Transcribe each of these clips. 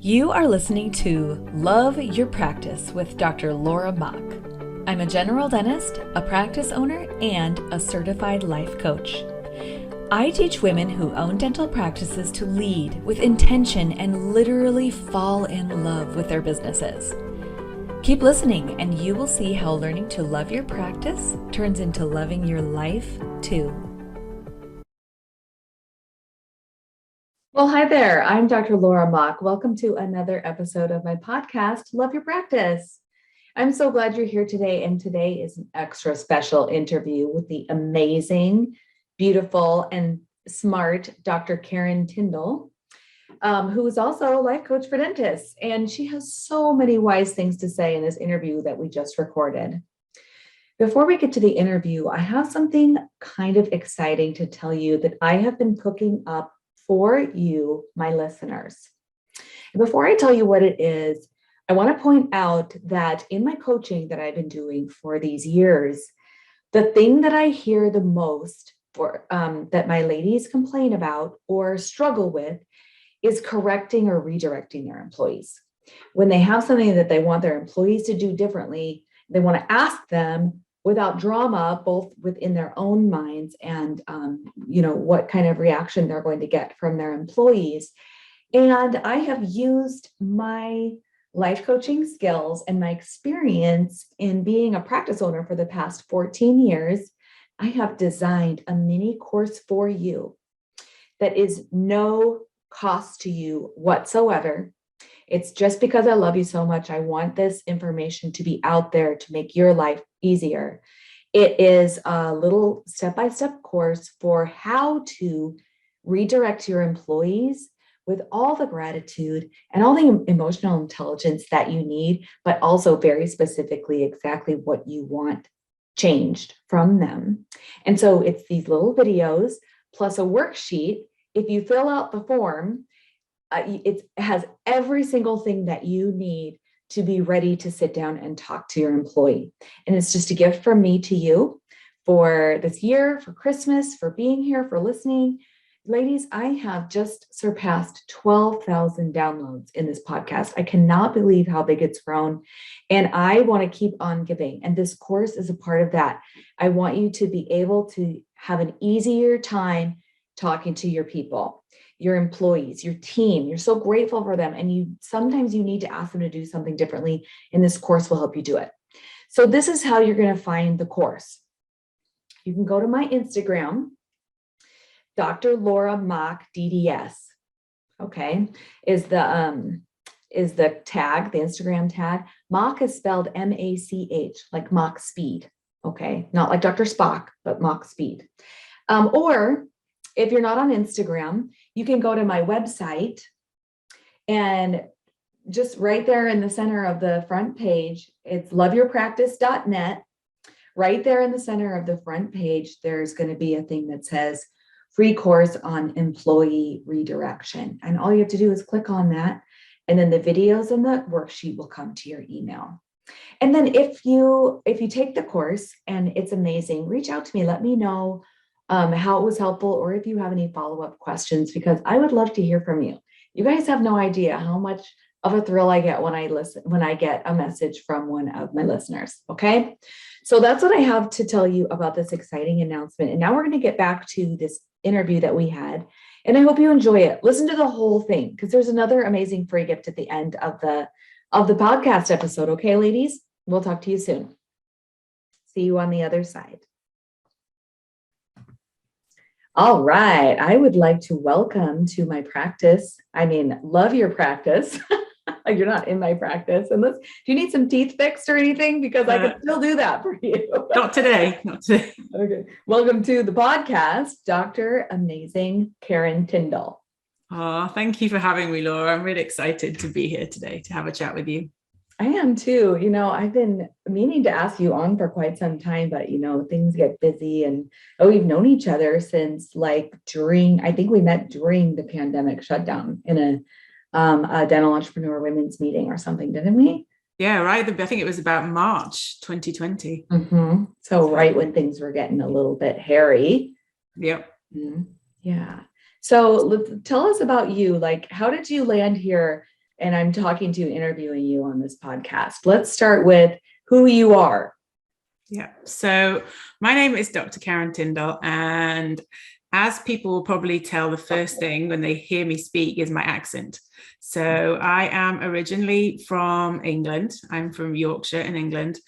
You are listening to Love Your Practice with Dr. Laura Mock. I'm a general dentist, a practice owner, and a certified life coach. I teach women who own dental practices to lead with intention and literally fall in love with their businesses. Keep listening and you will see how learning to love your practice turns into loving your life too. Well, hi there. I'm Dr. Laura Mock. Welcome to another episode of my podcast, Love Your Practice. I'm so glad you're here today. And today is an extra special interview with the amazing, beautiful, and smart Dr. Karen Tindall, who is also a life coach for dentists. And she has so many wise things to say in this interview that we just recorded. Before we get to the interview, I have something kind of exciting to tell you that I have been cooking up for you, my listeners. And before I tell you what it is, I want to point out that in my coaching that I've been doing for these years, the thing that I hear the most that my ladies complain about or struggle with is correcting or redirecting their employees. When they have something that they want their employees to do differently, they want to ask them without drama, both within their own minds and, what kind of reaction they're going to get from their employees. And I have used my life coaching skills and my experience in being a practice owner for the past 14 years. I have designed a mini course for you that is no cost to you whatsoever. It's just because I love you so much. I want this information to be out there to make your life easier. It is a little step-by-step course for how to redirect your employees with all the gratitude and all the emotional intelligence that you need, but also very specifically exactly what you want changed from them. And so it's these little videos plus a worksheet. If you fill out the form, it has every single thing that you need to be ready to sit down and talk to your employee. And it's just a gift from me to you for this year, for Christmas, for being here, for listening. Ladies, I have just surpassed 12,000 downloads in this podcast. I cannot believe how big it's grown. And I want to keep on giving. And this course is a part of that. I want you to be able to have an easier time talking to your people, your employees, your team. You're so grateful for them. And sometimes you need to ask them to do something differently. And this course will help you do it. So this is how you're going to find the course. You can go to my Instagram, Dr. Laura Mock DDS. Okay, is the tag, the Instagram tag. Mock is spelled M-A-C-H, like Mach speed. Okay, not like Dr. Spock, but Mach speed. Or if you're not on Instagram, you can go to my website and just right there in the center of the front page, it's loveyourpractice.net. Right there in the center of the front page, there's going to be a thing that says free course on employee redirection. And all you have to do is click on that. And then the videos and the worksheet will come to your email. And then if you take the course and it's amazing, reach out to me. Let me know how it was helpful, or if you have any follow-up questions, because I would love to hear from you. You guys have no idea how much of a thrill I get when I get a message from one of my listeners. Okay. So that's what I have to tell you about this exciting announcement. And now we're going to get back to this interview that we had. And I hope you enjoy it. Listen to the whole thing, because there's another amazing free gift at the end of the podcast episode. Okay, ladies, we'll talk to you soon. See you on the other side. All right. I would like to welcome to my practice. Love your practice. You're not in my practice. Do you need some teeth fixed or anything? Because I can still do that for you. Not today. Okay. Welcome to the podcast, Dr. Amazing Karen Tindall. Oh, thank you for having me, Laura. I'm really excited to be here today to have a chat with you. I am too. I've been meaning to ask you on for quite some time, but things get busy, and we've known each other since I think we met during the pandemic shutdown in a dental entrepreneur women's meeting or something, didn't we? Yeah, right. I think it was about March 2020. Mm-hmm. So right when things were getting a little bit hairy. Yep. Mm-hmm. Yeah. So tell us about you. How did you land here and I'm interviewing you on this podcast. Let's start with who you are. Yeah. So my name is Dr. Karen Tindall, and as people will probably tell, the first thing when they hear me speak is my accent. So I am originally from England. I'm from Yorkshire in England,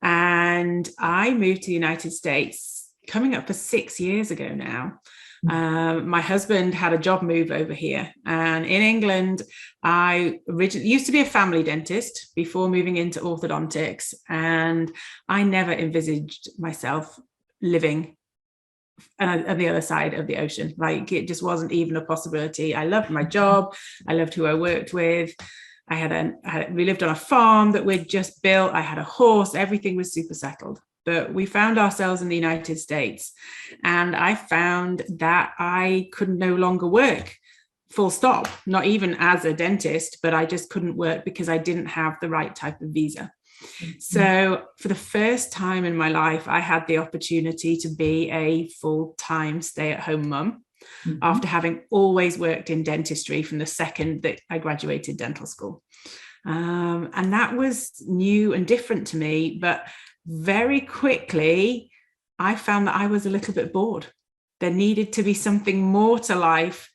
and I moved to the United States coming up for 6 years ago now. My husband had a job move over here, and in England, I originally used to be a family dentist before moving into orthodontics, and I never envisaged myself living on the other side of the ocean. Like, it just wasn't even a possibility. I loved my job. I loved who I worked with. We lived on a farm that we'd just built. I had a horse. Everything was super settled. But we found ourselves in the United States, and I found that I could no longer work, full stop, not even as a dentist, but I just couldn't work because I didn't have the right type of visa. So for the first time in my life, I had the opportunity to be a full-time stay-at-home mum after having always worked in dentistry from the second that I graduated dental school. And that was new and different to me, but very quickly, I found that I was a little bit bored. There needed to be something more to life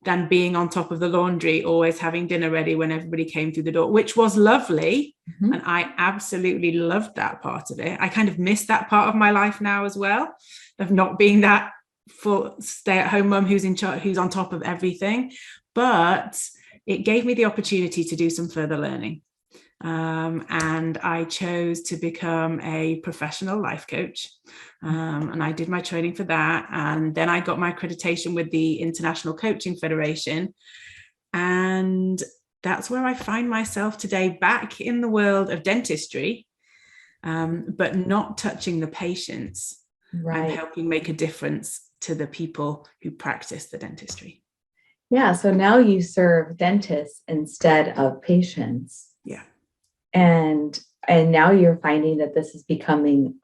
than being on top of the laundry, always having dinner ready when everybody came through the door, which was lovely. And I absolutely loved that part of it. I kind of miss that part of my life now as well, of not being that full stay-at-home mum who's in charge, who's on top of everything. But it gave me the opportunity to do some further learning. And I chose to become a professional life coach. And I did my training for that. And then I got my accreditation with the International Coaching Federation. And that's where I find myself today, back in the world of dentistry, but not touching the patients. Right. I'm helping make a difference to the people who practice the dentistry. Yeah. So now you serve dentists instead of patients. Yeah. And now you're finding that this is becoming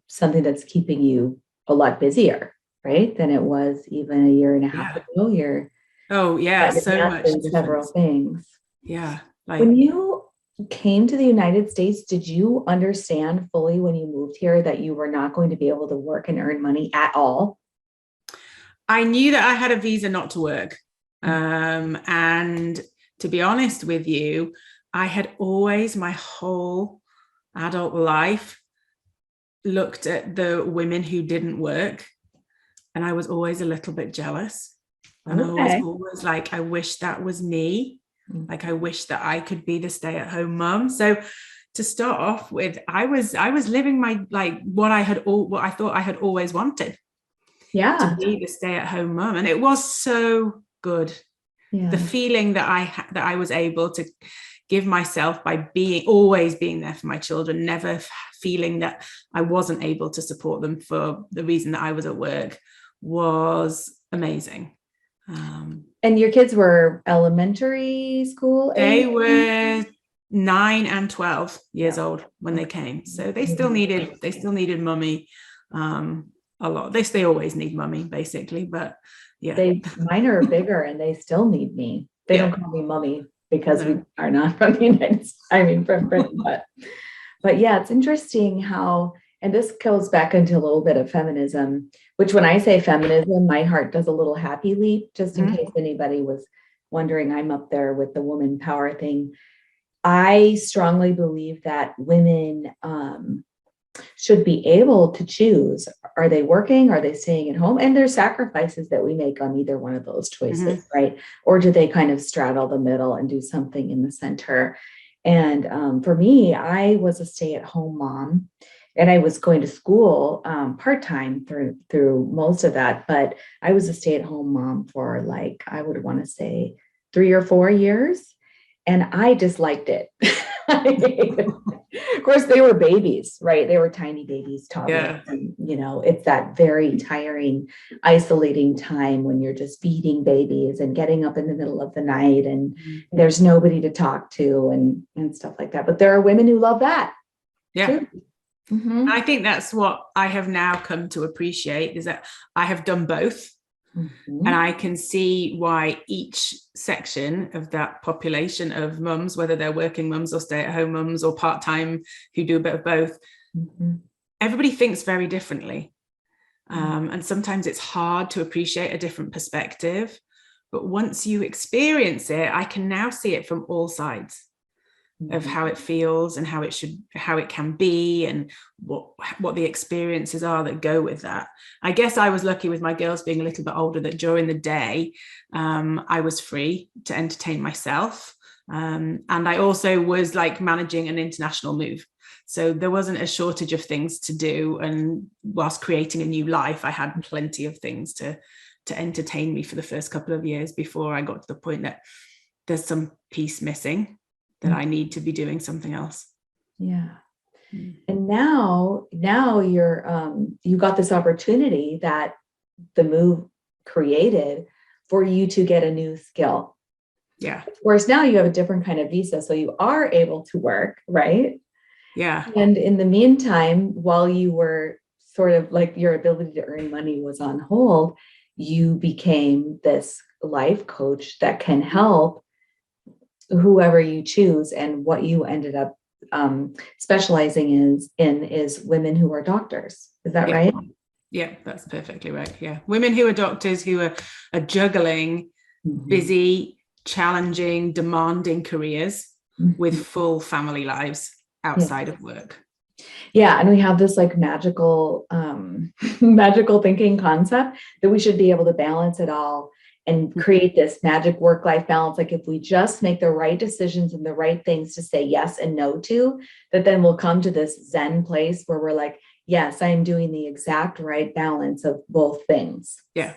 something that's keeping you a lot busier, right? Than it was even a year and a half ago. So much in several things. Yeah. When you came to the United States, did you understand fully when you moved here that you were not going to be able to work and earn money at all? I knew that I had a visa not to work. And to be honest with you, I had always, my whole adult life, looked at the women who didn't work, and I was always a little bit jealous. And I was always like, I wish that was me. Like, I wish that I could be the stay-at-home mum. So to start off with, I was living my, like, what I thought I had always wanted. Yeah. To be the stay-at-home mum. And it was so good. Yeah. The feeling that I was able to give myself by always being there for my children, never feeling that I wasn't able to support them for the reason that I was at work, was amazing. And your kids were elementary school age? They were 9 and 12 years old when they came. So they still needed mummy a lot. They always need mummy, basically, but yeah. Mine are bigger and they still need me. They don't call me mummy because we are not from the United States, from Britain, but yeah, it's interesting how, and this goes back into a little bit of feminism, which when I say feminism, my heart does a little happy leap, just in case anybody was wondering. I'm up there with the woman power thing. I strongly believe that women should be able to choose. Are they working? Are they staying at home? And there's sacrifices that we make on either one of those choices, right? Or do they kind of straddle the middle and do something in the center? And for me, I was a stay-at-home mom, and I was going to school part-time through most of that, but I was a stay-at-home mom for, like, I would want to say 3 or 4 years, and I disliked it. Of course, they were babies, right? They were tiny babies, toddlers. Yeah. And, it's that very tiring, isolating time when you're just feeding babies and getting up in the middle of the night, and there's nobody to talk to and stuff like that. But there are women who love that. Yeah. I think that's what I have now come to appreciate, is that I have done both. Mhm. And I can see why each section of that population of mums, whether they're working mums or stay-at-home mums or part-time who do a bit of both, everybody thinks very differently. And sometimes it's hard to appreciate a different perspective. But once you experience it, I can now see it from all sides of how it feels and how it can be, and what the experiences are that go with that. I guess I was lucky with my girls being a little bit older that during the day I was free to entertain myself, and I also was like managing an international move, so there wasn't a shortage of things to do, and whilst creating a new life I had plenty of things to entertain me for the first couple of years before I got to the point that there's some piece missing, that I need to be doing something else. Yeah. And now you're you got this opportunity that the move created for you to get a new skill. Yeah. Whereas now you have a different kind of visa, so you are able to work, right? Yeah. And in the meantime, while you were sort of like your ability to earn money was on hold, you became this life coach that can help whoever you choose. And what you ended up specializing is women who are doctors. Is that right? Yeah, that's perfectly right. Yeah. Women who are doctors, who are juggling busy, challenging, demanding careers with full family lives outside of work. Yeah. And we have this like magical, magical thinking concept that we should be able to balance it all and create this magic work-life balance. Like if we just make the right decisions and the right things to say yes and no to, that then we'll come to this Zen place where we're like, yes, I am doing the exact right balance of both things. Yeah.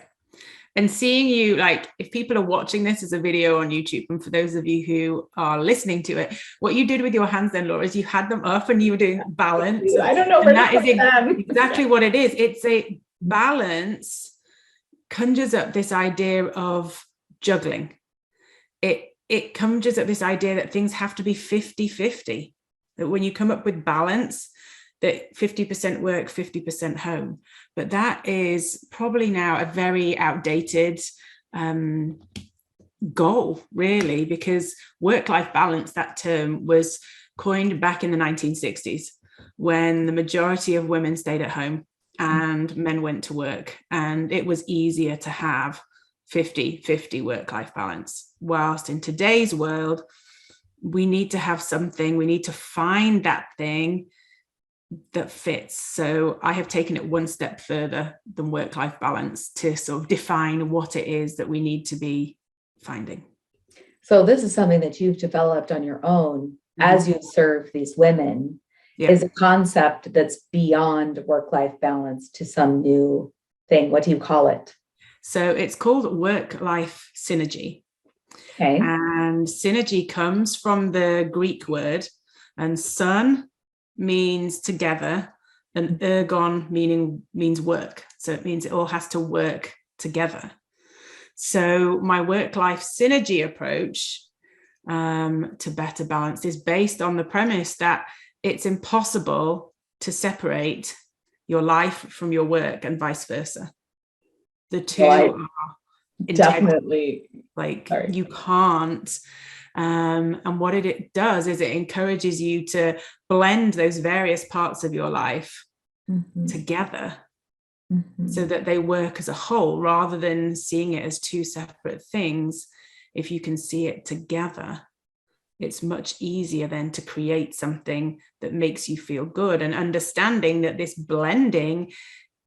And seeing you, like, if people are watching this as a video on YouTube, and for those of you who are listening to it, what you did with your hands then, Laura, is you had them up and you were doing balance. I don't know. And that is exactly what it is. It's a balance conjures up this idea of juggling. It conjures up this idea that things have to be 50-50, that when you come up with balance, that 50% work, 50% home. But that is probably now a very outdated goal, really, because work-life balance, that term was coined back in the 1960s when the majority of women stayed at home and men went to work, and it was easier to have 50-50 work-life balance. Whilst in today's world, we need to have something, we need to find that thing that fits. So I have taken it one step further than work-life balance to sort of define what it is that we need to be finding. So this is something that you've developed on your own as you serve these women. Is a concept that's beyond work-life balance to some new thing. What do you call it? So it's called work-life synergy. Okay. And synergy comes from the Greek word, and sun means together, and ergon means work. So it means it all has to work together. So my work-life synergy approach to better balance is based on the premise that it's impossible to separate your life from your work and vice versa. The two are definitely like you can't. And what it does is it encourages you to blend those various parts of your life together so that they work as a whole, rather than seeing it as two separate things. If you can see it together, it's much easier then to create something that makes you feel good, and understanding that this blending,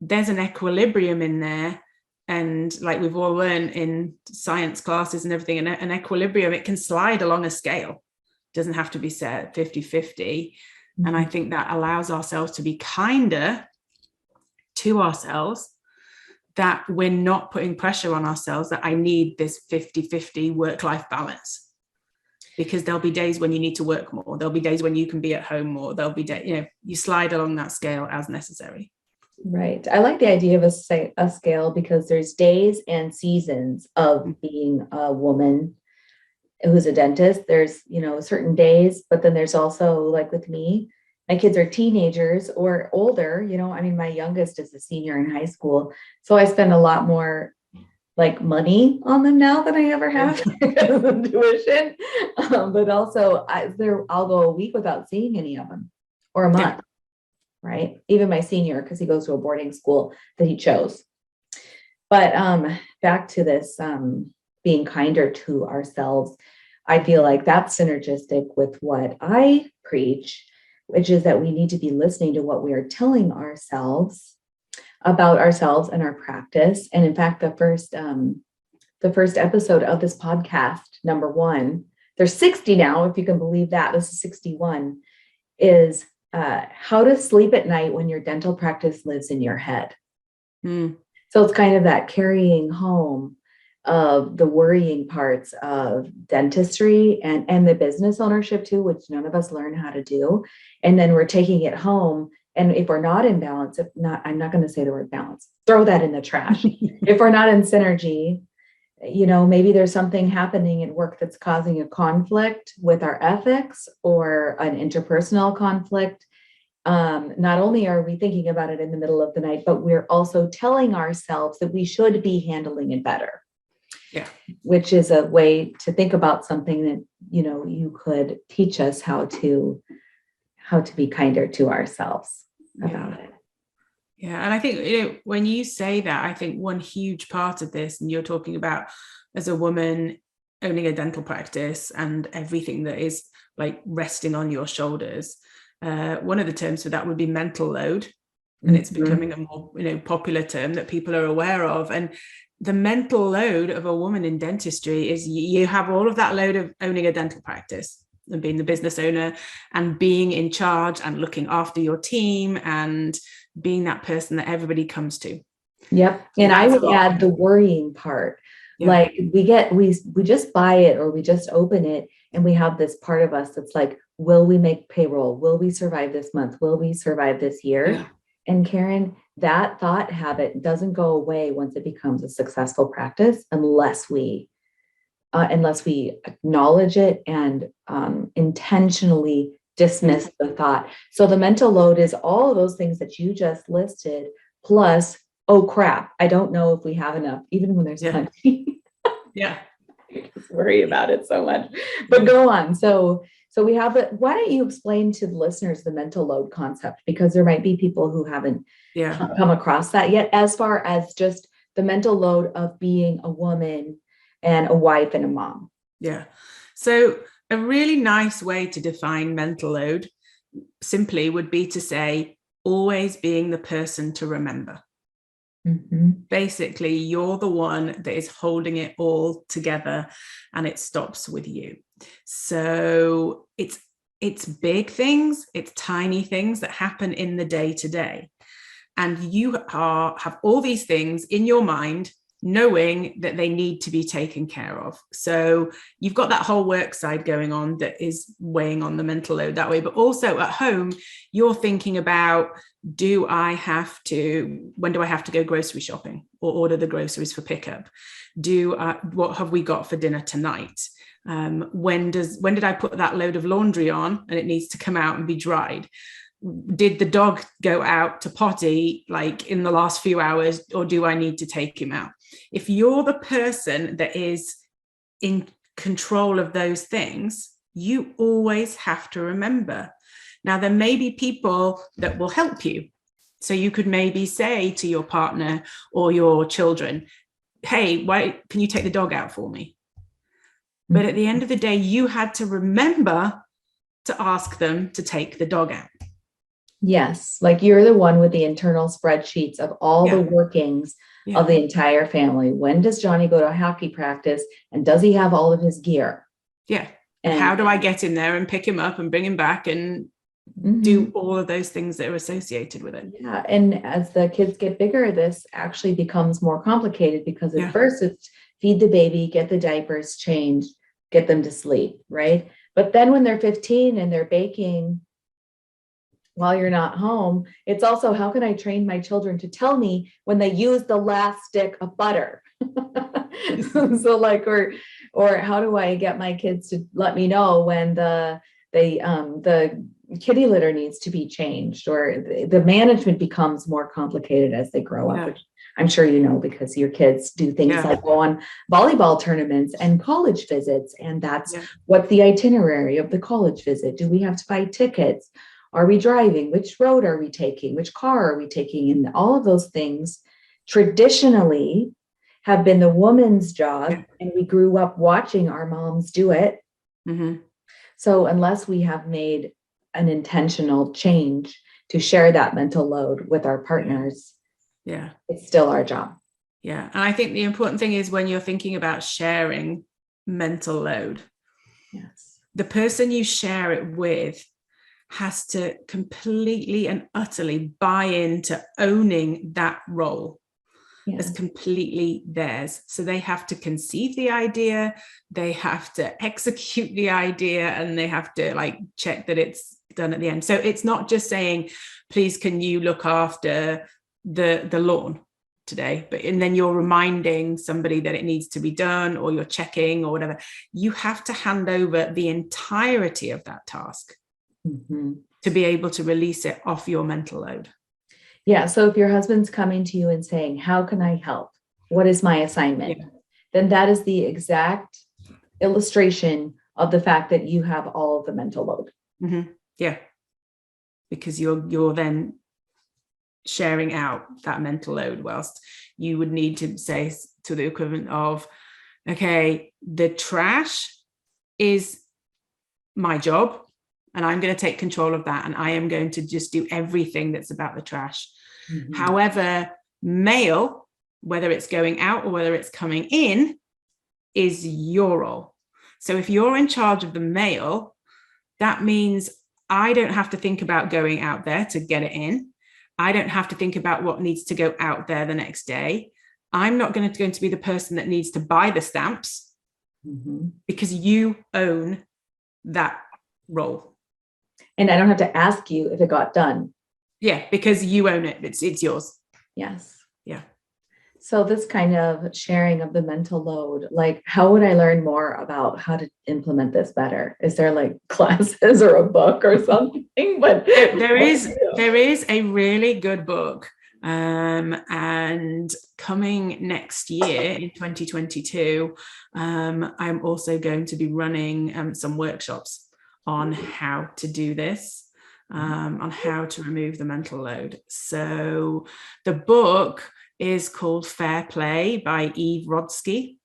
there's an equilibrium in there. And like we've all learned in science classes and everything, an equilibrium, it can slide along a scale. It doesn't have to be set 50-50. And I think that allows ourselves to be kinder to ourselves, that we're not putting pressure on ourselves that I need this 50-50 work-life balance. Because there'll be days when you need to work more. There'll be days when you can be at home more. There'll be days, you slide along that scale as necessary. Right. I like the idea of a scale, because there's days and seasons of being a woman who's a dentist. There's, certain days, but then there's also, like with me, my kids are teenagers or older, my youngest is a senior in high school. So I spend a lot more like money on them now than I ever have because of tuition. But also I'll go a week without seeing any of them, or a month, right? Even my senior, because he goes to a boarding school that he chose. But back to this being kinder to ourselves, I feel like that's synergistic with what I preach, which is that we need to be listening to what we are telling ourselves about ourselves and our practice. And in fact, the first episode of this podcast, number 1, there's 60 now, if you can believe that. This is 61, is how to sleep at night when your dental practice lives in your head. So it's kind of that carrying home of the worrying parts of dentistry and the business ownership too, which none of us learn how to do. And then we're taking it home. And if we're not in balance, I'm not going to say the word balance, throw that in the trash. If we're not in synergy, maybe there's something happening at work that's causing a conflict with our ethics or an interpersonal conflict. Not only are we thinking about it in the middle of the night, but we're also telling ourselves that we should be handling it better. Yeah. Which is a way to think about something that, you could teach us how to be kinder to ourselves about it. Yeah. And I think, when you say that, I think one huge part of this, and you're talking about as a woman owning a dental practice and everything that is like resting on your shoulders, one of the terms for that would be mental load. And it's becoming a more, popular term that people are aware of. And the mental load of a woman in dentistry is you have all of that load of owning a dental practice and being the business owner and being in charge and looking after your team and being that person that everybody comes to. Yep. And I would add the worrying part. Yeah. Like we just buy it or we just open it and we have this part of us that's like, will we make payroll? Will we survive this month? Will we survive this year? Yeah. And Karen, that thought habit doesn't go away once it becomes a successful practice unless we acknowledge it and intentionally dismiss the thought. So the mental load is all of those things that you just listed, plus, oh crap, I don't know if we have enough, even when there's plenty. Yeah. I just worry about it so much. But go on. So we have it. Why don't you explain to the listeners the mental load concept? Because there might be people who haven't come across that yet, as far as just the mental load of being a woman and a wife and a mom. Yeah. So a really nice way to define mental load simply would be to say, always being the person to remember. Basically, you're the one that is holding it all together and it stops with you. So it's big things, it's tiny things that happen in the day to day. And you have all these things in your mind, knowing that they need to be taken care of. So you've got that whole work side going on that is weighing on the mental load that way. But also at home, you're thinking about, when do I have to go grocery shopping or order the groceries for pickup? What have we got for dinner tonight? When did I put that load of laundry on and it needs to come out and be dried? Did the dog go out to potty like in the last few hours, or do I need to take him out? If you're the person that is in control of those things, you always have to remember. Now, there may be people that will help you. So you could maybe say to your partner or your children, hey, why can you take the dog out for me? But at the end of the day, you had to remember to ask them to take the dog out. Yes, like you're the one with the internal spreadsheets of all the workings of the entire family. When does Johnny go to hockey practice and does he have all of his gear? Yeah. And how do I get in there and pick him up and bring him back and do all of those things that are associated with it? Yeah. And as the kids get bigger, this actually becomes more complicated because at first it's feed the baby, get the diapers changed, get them to sleep, right? But then when they're 15 and they're baking while you're not home, it's also, how can I train my children to tell me when they use the last stick of butter? So like, or how do I get my kids to let me know when the kitty litter needs to be changed, or the management becomes more complicated as they grow up, I'm sure you know, because your kids do things like go on volleyball tournaments and college visits. And that's what's the itinerary of the college visit. Do we have to buy tickets? Are we driving? Which road are we taking? Which car are we taking? And all of those things traditionally have been the woman's job. And we grew up watching our moms do it. So unless we have made an intentional change to share that mental load with our partners, it's still our job. And I think the important thing is when you're thinking about sharing mental load, the person you share it with has to completely and utterly buy into owning that role as completely theirs. So they have to conceive the idea, they have to execute the idea, and they have to like check that it's done at the end. So it's not just saying, please, can you look after the lawn today? And then you're reminding somebody that it needs to be done, or you're checking or whatever. You have to hand over the entirety of that task to be able to release it off your mental load. Yeah. So if your husband's coming to you and saying, how can I help? What is my assignment? Then that is the exact illustration of the fact that you have all of the mental load. Because you're then sharing out that mental load, whilst you would need to say to the equivalent of, okay, the trash is my job and I'm going to take control of that, and I am going to just do everything that's about the trash. However, mail, whether it's going out or whether it's coming in, is your role. So if you're in charge of the mail, that means I don't have to think about going out there to get it in. I don't have to think about what needs to go out there the next day. I'm not going to be the person that needs to buy the stamps because you own that role. And I don't have to ask you if it got done. Because you own it. It's yours. Yes. So this kind of sharing of the mental load, like how would I learn more about how to implement this better? Is there like classes or a book or something? But there is a really good book. And coming next year in 2022, I'm also going to be running some workshops on how to do this, on how to remove the mental load. So the book is called Fair Play by Eve Rodsky,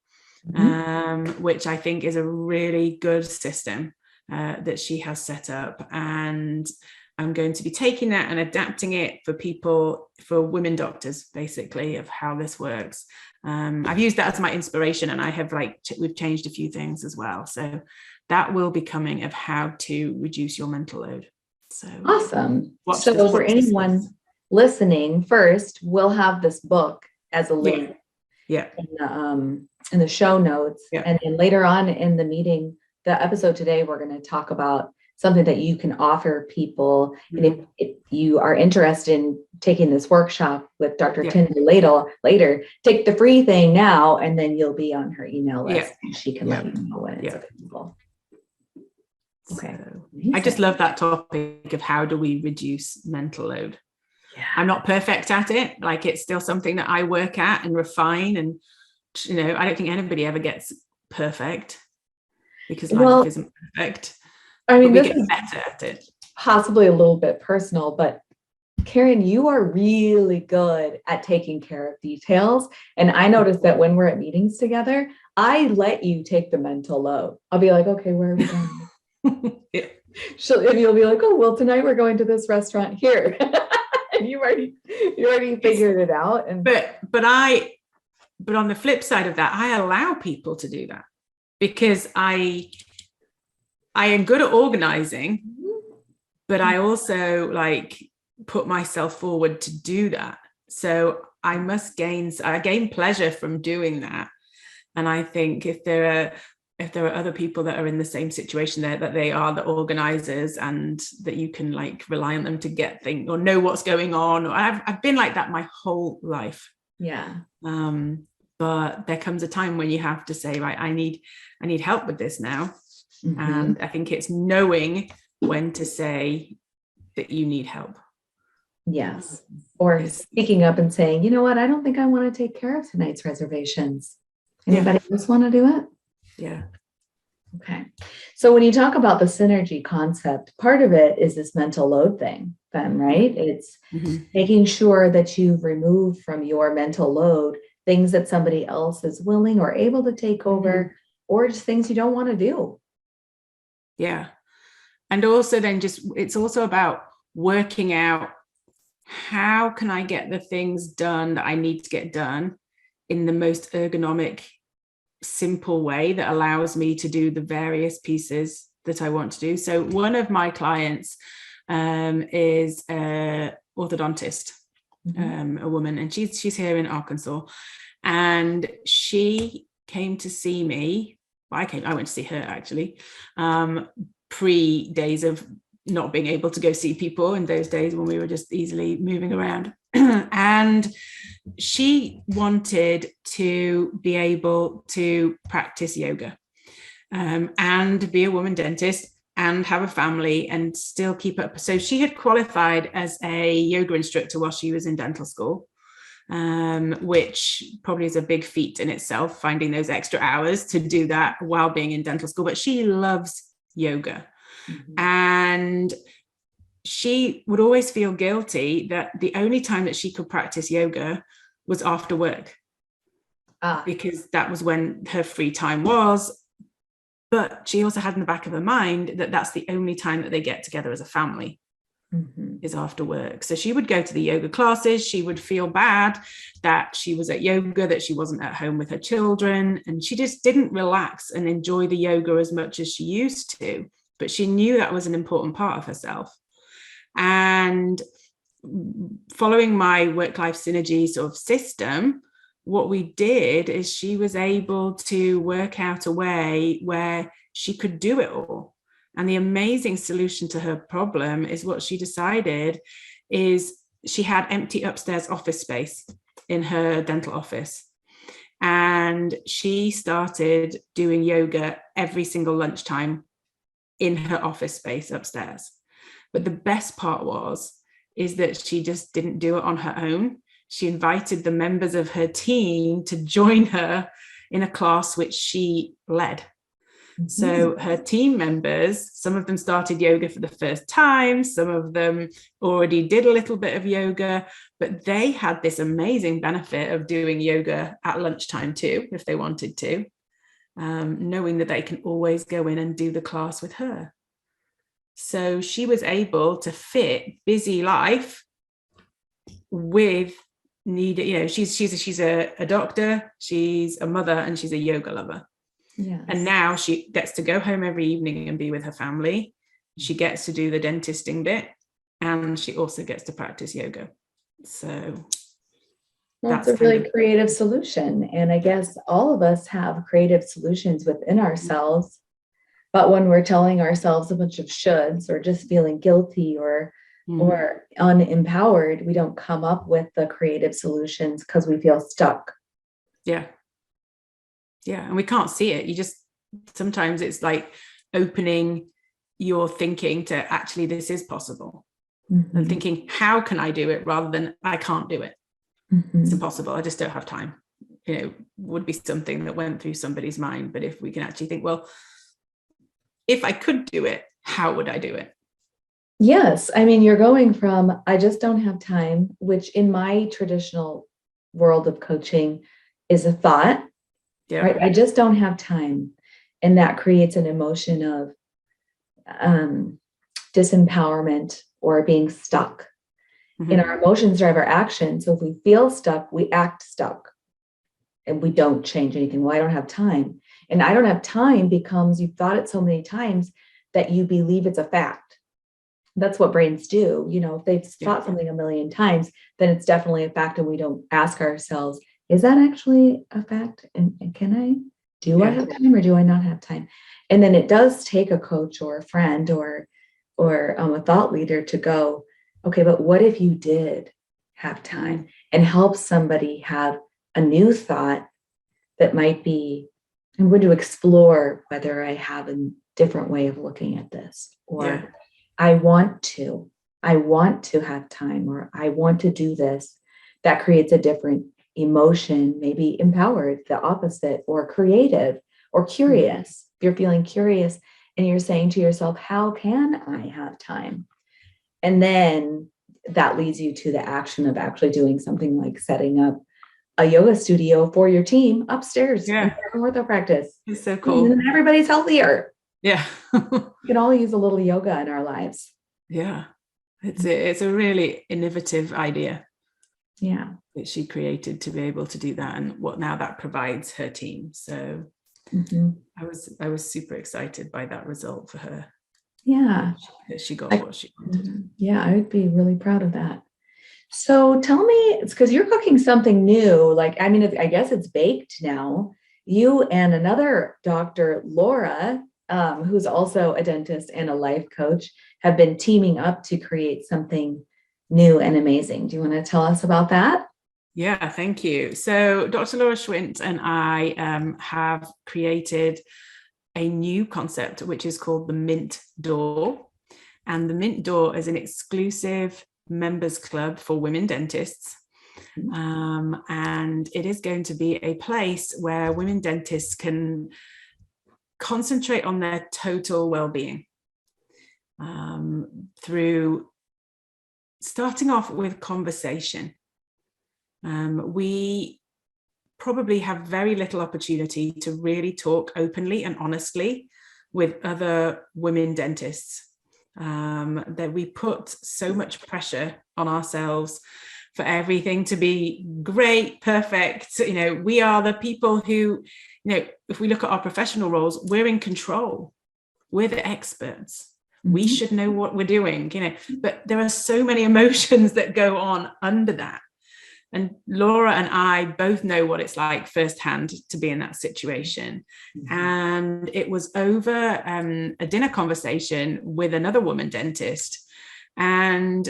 which I think is a really good system that she has set up. And I'm going to be taking that and adapting it for people, for women doctors, basically, of how this works. I've used that as my inspiration, and I have we've changed a few things as well. So that will be coming of how to reduce your mental load. So awesome. So for anyone listening, first, we'll have this book as a link in the show notes. And then later on in the meeting, the episode today, we're going to talk about something that you can offer people. And if you are interested in taking this workshop with Dr. Tindall later, take the free thing now, and then you'll be on her email list and she can let you know when it's available. Okay. So, I just love that topic of how do we reduce mental load. I'm not perfect at it. Like, it's still something that I work at and refine. And, I don't think anybody ever gets perfect because life isn't perfect. I mean, this is better at it. Possibly a little bit personal, but Karen, you are really good at taking care of details. And I noticed that when we're at meetings together, I let you take the mental load. I'll be like, okay, where are we going? And you'll be like, oh, well, tonight we're going to this restaurant here. And you already figured it out. And but on the flip side of that, I allow people to do that because I am good at organizing, but I also put myself forward to do that. So I gain pleasure from doing that. And I think if there are other people that are in the same situation there, that they are the organizers and that you can rely on them to get things or know what's going on. Or I've been like that my whole life. Yeah. But there comes a time when you have to say, right, I need help with this now. And I think it's knowing when to say that you need help. Yes. Or speaking up and saying, you know what, I don't think I want to take care of tonight's reservations. Anybody else want to do it? Yeah. Okay. So when you talk about the synergy concept, part of it is this mental load thing, then, right? It's making sure that you've removed from your mental load things that somebody else is willing or able to take over, or just things you don't want to do. Yeah. And also then it's also about working out, how can I get the things done that I need to get done in the most ergonomic, simple way that allows me to do the various pieces that I want to do. So one of my clients is an orthodontist, a woman, and she's here in Arkansas, and she came to see me. I went to see her actually, pre days of not being able to go see people, in those days when we were just easily moving around. And she wanted to be able to practice yoga, and be a woman dentist and have a family and still keep up. So she had qualified as a yoga instructor while she was in dental school, which probably is a big feat in itself, finding those extra hours to do that while being in dental school. But she loves yoga. And she would always feel guilty that the only time that she could practice yoga was after work, because that was when her free time was. But she also had in the back of her mind that that's the only time that they get together as a family, is after work. So she would go to the yoga classes. She would feel bad that she was at yoga, that she wasn't at home with her children, and she just didn't relax and enjoy the yoga as much as she used to. But she knew that was an important part of herself. And following my work-life synergy sort of system, what we did is she was able to work out a way where she could do it all. And the amazing solution to her problem is, what she decided is, she had empty upstairs office space in her dental office. And she started doing yoga every single lunchtime in her office space upstairs. But the best part is that she just didn't do it on her own. She invited the members of her team to join her in a class which she led. So her team members, some of them started yoga for the first time, some of them already did a little bit of yoga, but they had this amazing benefit of doing yoga at lunchtime too, if they wanted to, knowing that they can always go in and do the class with her. So she was able to fit busy life with needed, she's a doctor, she's a mother, and she's a yoga lover. Yes. And now she gets to go home every evening and be with her family. She gets to do the dentisting bit, and she also gets to practice yoga. So that's a really creative solution. And I guess all of us have creative solutions within ourselves. But when we're telling ourselves a bunch of shoulds, or just feeling guilty or unempowered, we don't come up with the creative solutions because we feel stuck. Yeah. And we can't see it. Sometimes it's like opening your thinking to, actually, this is possible. And thinking, how can I do it, rather than I can't do it. It's impossible. I just don't have time. Would be something that went through somebody's mind. But if we can actually think, well, if I could do it, how would I do it? Yes. I mean, you're going from, I just don't have time, which in my traditional world of coaching is a thought, right? I just don't have time. And that creates an emotion of disempowerment or being stuck. And our emotions drive our action. So if we feel stuck, we act stuck and we don't change anything. Well, I don't have time. And I don't have time becomes, you've thought it so many times that you believe it's a fact. That's what brains do. If they've thought something a million times, then it's definitely a fact. And we don't ask ourselves, is that actually a fact? And do I have time, or do I not have time? And then it does take a coach or a friend or a thought leader to go, okay, but what if you did have time, and help somebody have a new thought that might be, I'm going to explore whether I have a different way of looking at this, or I want to I want to have time, or I want to do this, that creates a different emotion, maybe empowered, the opposite, or creative or curious. If you're feeling curious and you're saying to yourself, how can I have time? And then that leads you to the action of actually doing something like setting up a yoga studio for your team upstairs in your ortho practice. It's so cool. And then everybody's healthier. Yeah. We can all use a little yoga in our lives. Yeah. It's a really innovative idea. Yeah. That she created to be able to do that, and what now that provides her team. So I was super excited by that result for her. Yeah. That she got what she wanted. Yeah, I would be really proud of that. So tell me, it's because you're cooking something new. Like, I mean, I guess it's baked now. You and another Dr. Laura, who's also a dentist and a life coach, have been teaming up to create something new and amazing. Do you want to tell us about that? Yeah, thank you. So Dr. Laura Schwint and I have created a new concept, which is called the Mint Door. And the Mint Door is an exclusive members club for women dentists. And it is going to be a place where women dentists can concentrate on their total well-being through starting off with conversation. We probably have very little opportunity to really talk openly and honestly with other women dentists. That we put so much pressure on ourselves for everything to be great, perfect. You know, we are the people who, you know, if we look at our professional roles, we're in control. We're the experts. We should know what we're doing, you know, but there are so many emotions that go on under that. And Laura and I both know what it's like firsthand to be in that situation. And it was over a dinner conversation with another woman dentist. And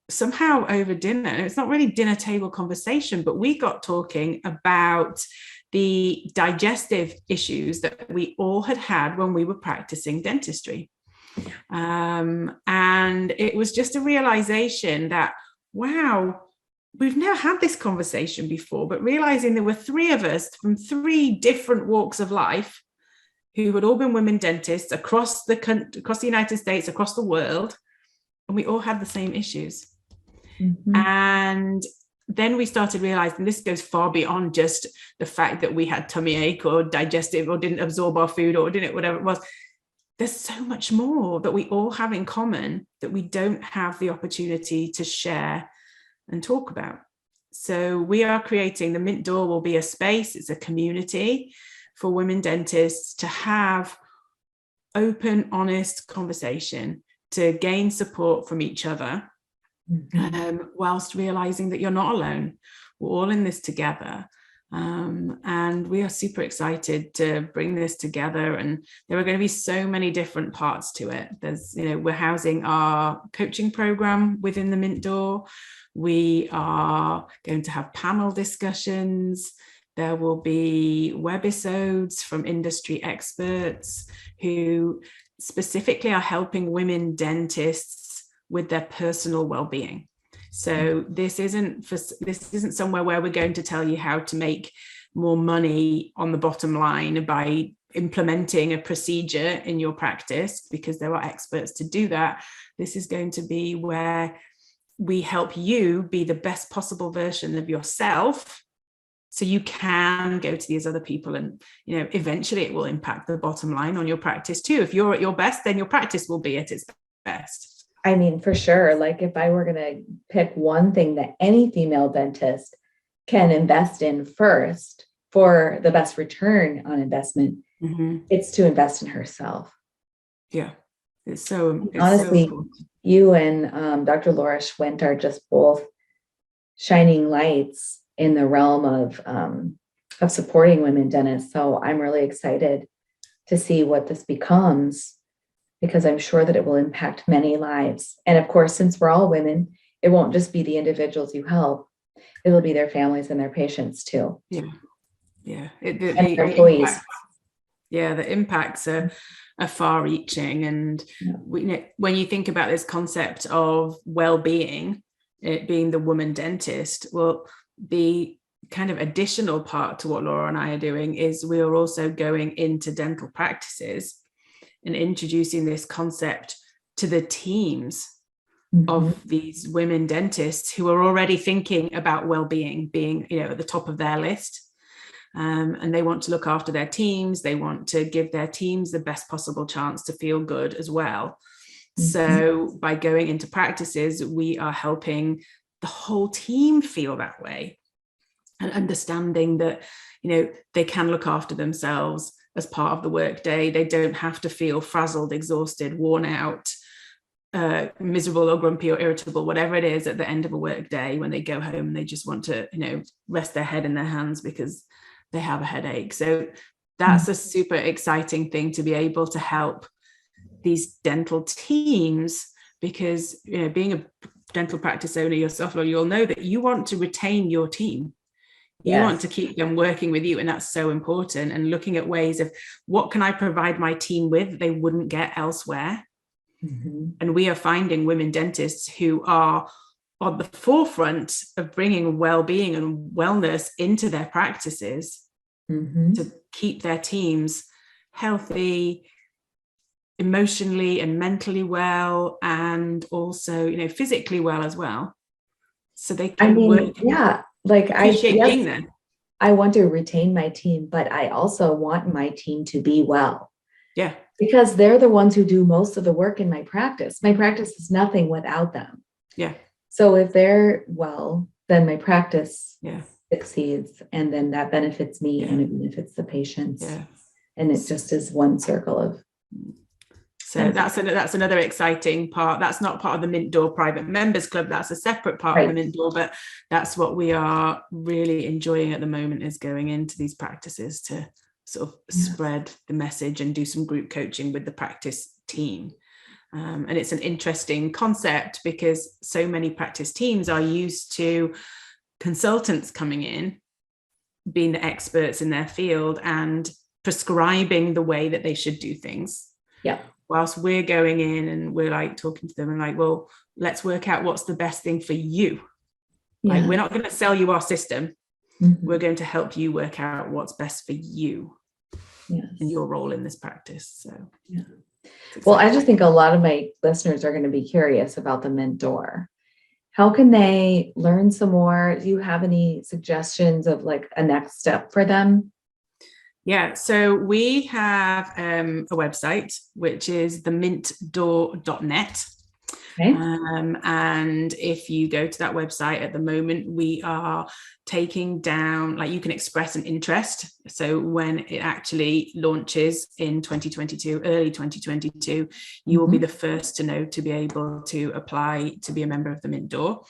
somehow over dinner, it's not really dinner table conversation, but we got talking about the digestive issues that we all had when we were practicing dentistry. And it was just a realization that, wow, we've never had this conversation before, but realizing there were three of us from three different walks of life who had all been women dentists across the United States, across the world, and we all had the same issues. And then we started realizing this goes far beyond just the fact that we had tummy ache or digestive or didn't absorb our food or didn't, whatever it was. There's so much more that we all have in common that we don't have the opportunity to share and talk about. So we are creating, the Mint Door will be a space, it's a community for women dentists to have open, honest conversation, to gain support from each other, whilst realizing that you're not alone. We're all in this together. And we are super excited to bring this together, and there are going to be so many different parts to it. There's, you know, we're housing our coaching program within the Mint Door. We are going to have panel discussions. There will be webisodes from industry experts who specifically are helping women dentists with their personal well-being. So this isn't somewhere where we're going to tell you how to make more money on the bottom line by implementing a procedure in your practice, because there are experts to do that. This is going to be where we help you be the best possible version of yourself, so you can go to these other people, and, you know, eventually it will impact the bottom line on your practice too. If you're at your best, then your practice will be at its best. I mean, for sure. Like, if I were going to pick one thing that any female dentist can invest in first for the best return on investment, it's to invest in herself. Yeah. It's honestly, so you and Dr. Laura Schwint are just both shining lights in the realm of supporting women dentists. So I'm really excited to see what this becomes, because I'm sure that it will impact many lives. And of course, since we're all women, it won't just be the individuals you help, it'll be their families and their patients too. Yeah. And their employees. The impacts are are far-reaching. And Yeah. when you think about this concept of well-being, it being the woman dentist, well, the kind of additional part to what Laura and I are doing is we are also going into dental practices and introducing this concept to the teams of these women dentists who are already thinking about well-being being, at the top of their list. And they want to look after their teams. They want to give their teams the best possible chance to feel good as well. So by going into practices, we are helping the whole team feel that way, and understanding that, they can look after themselves as part of the workday. They don't have to feel frazzled, exhausted, worn out, miserable or grumpy or irritable, whatever it is, at the end of a work day when they go home. They just want to, rest their head in their hands because they have a headache. So that's a super exciting thing to be able to help these dental teams, because being a dental practice owner yourself, you'll know that you want to retain your team. You want to keep them working with you, and that's so important. And looking at ways of what can I provide my team with that they wouldn't get elsewhere. And we are finding women dentists who are on the forefront of bringing well-being and wellness into their practices to keep their teams healthy, emotionally and mentally well, and also, physically well as well. So they can work. Yeah. Being there. I want to retain my team, but I also want my team to be well. Yeah. Because they're the ones who do most of the work in my practice. My practice is nothing without them. Yeah. So if they're well, then my practice yeah. succeeds, and then that benefits me and it benefits the patients. Yeah. And it just is one circle of. So that's another exciting part. That's not part of the Mint Door Private Members Club. That's a separate part of the Mint Door, but that's what we are really enjoying at the moment, is going into these practices to sort of spread the message and do some group coaching with the practice team. And it's an interesting concept because so many practice teams are used to consultants coming in, being the experts in their field and prescribing the way that they should do things. Yeah. Whilst we're going in and we're talking to them and well, let's work out what's the best thing for you. Yeah. We're not going to sell you our system. We're going to help you work out what's best for you and your role in this practice. So, well, I just think a lot of my listeners are going to be curious about the Mint Door. How can they learn some more? Do you have any suggestions of a next step for them? Yeah, so we have a website, which is themintdoor.net. Okay. And if you go to that website at the moment, we are taking down, you can express an interest. So when it actually launches in 2022, early 2022, you will be the first to know to be able to apply to be a member of the Mint Door.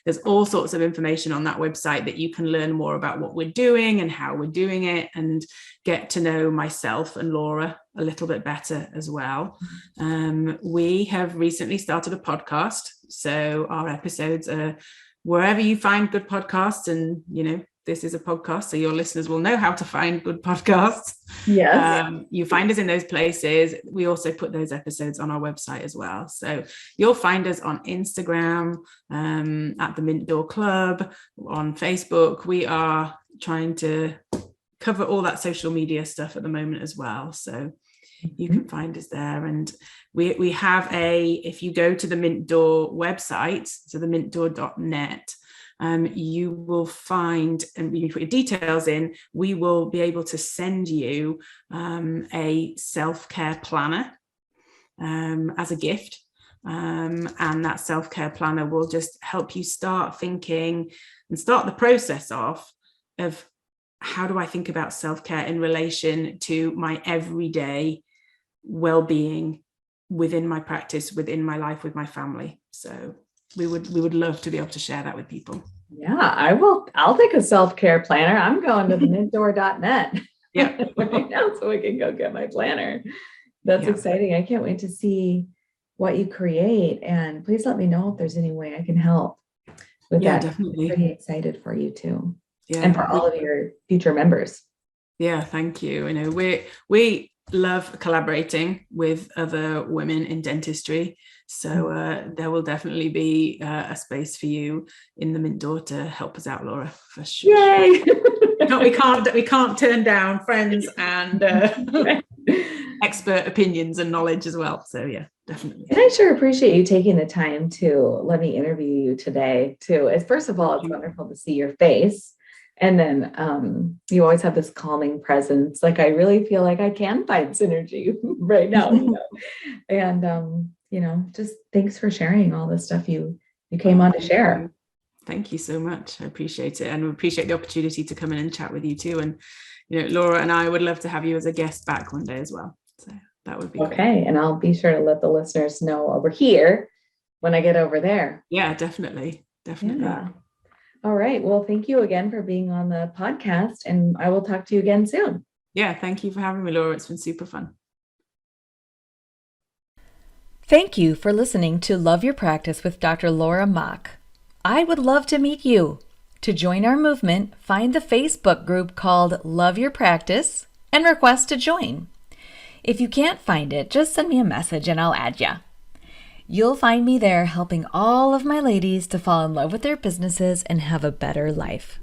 There's all sorts of information on that website that you can learn more about what we're doing and how we're doing it, and get to know myself and Laura a little bit better as well. We have recently started a podcast. So our episodes are wherever you find good podcasts, and, this is a podcast, so your listeners will know how to find good podcasts. Yes. You find us in those places. We also put those episodes on our website as well. So you'll find us on Instagram, at the Mint Door Club, on Facebook. We are trying to cover all that social media stuff at the moment as well. So you can find us there. And we have if you go to the Mint Door website, so themintdoor.net, you will find, and when you put your details in, we will be able to send you a self-care planner as a gift. And that self-care planner will just help you start thinking and start the process off of, how do I think about self-care in relation to my everyday well-being within my practice, within my life, with my family? So we would love to be able to share that with people. Yeah, I will. I'll take a self-care planner. I'm going to the mintdoor.net. Yeah. Right now, so we can go get my planner. That's exciting. I can't wait to see what you create. And please let me know if there's any way I can help with that. Definitely. I'm pretty excited for you too. Yeah. And for all of your future members. Yeah, thank you. love collaborating with other women in dentistry. So there will definitely be a space for you in the Mint Door to help us out, Laura, for sure. Yay! No, we can't turn down friends and expert opinions and knowledge as well. So yeah, definitely. And I sure appreciate you taking the time to let me interview you today too. As first of all, it's wonderful to see your face. And then you always have this calming presence. Like I really feel like I can find synergy right now. And just thanks for sharing all the stuff you came on to share. Thank you so much. I appreciate it. And we appreciate the opportunity to come in and chat with you too. And Laura and I would love to have you as a guest back one day as well. So that would be okay. Cool. And I'll be sure to let the listeners know over here when I get over there. Yeah, definitely. Yeah. All right. Well, thank you again for being on the podcast, and I will talk to you again soon. Yeah. Thank you for having me, Laura. It's been super fun. Thank you for listening to Love Your Practice with Dr. Laura Mock. I would love to meet you. To join our movement, find the Facebook group called Love Your Practice and request to join. If you can't find it, just send me a message and I'll add ya. You'll find me there helping all of my ladies to fall in love with their businesses and have a better life.